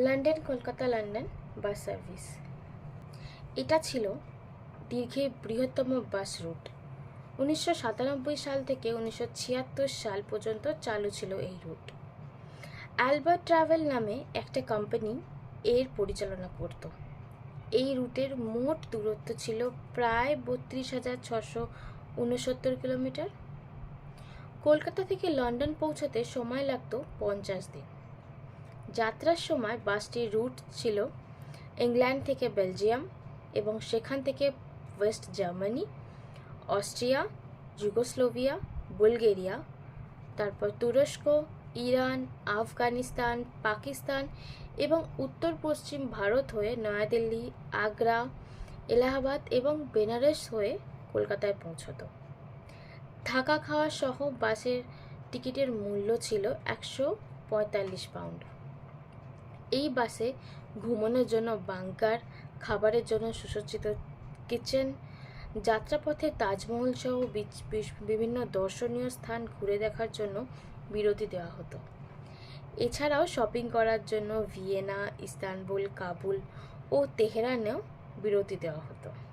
London Kolkata London bus service. এটা ছিল দীর্ঘের বৃহত্তম বাস রুট। 1997 সাল থেকে 1976 সাল পর্যন্ত চালু ছিল এই রুট। অ্যালবার্ট ট্রাভেল নামে একটা কোম্পানি এর পরিচালনা করত। এই রুটের মোট দূরত্ব ছিল প্রায় 32,669 কিলোমিটার। কলকাতা থেকে লন্ডন পৌঁছাতে সময় লাগত 50 দিন। যাত্রার সময় বাসটির রুট ছিল ইংল্যান্ড থেকে বেলজিয়াম এবং সেখান থেকে West Germany, Austria, Yugoslavia, Bulgaria, তারপর তুরস্ক, ইরান, আফগানিস্তান, পাকিস্তান এবং উত্তর পশ্চিম ভারত হয়ে নয়াদিল্লি, আগ্রা, এলাহাবাদ এবং বেনারস হয়ে কলকাতায় পৌঁছত। থাকা খাওয়া সহ বাসের টিকিটের মূল্য ছিল 145 পাউন্ড। এই বাসে ঘুমানোর জন্য বাঙ্কার, খাবারের জন্য সুসজ্জিত কিচেন, যাত্রাপথে তাজমহল সহ বিভিন্ন দর্শনীয় স্থান ঘুরে দেখার জন্য বিরতি দেওয়া হতো। এছাড়াও শপিং করার জন্য ভিয়েনা, ইস্তানবুল, কাবুল ও তেহরানেও বিরতি দেওয়া হতো।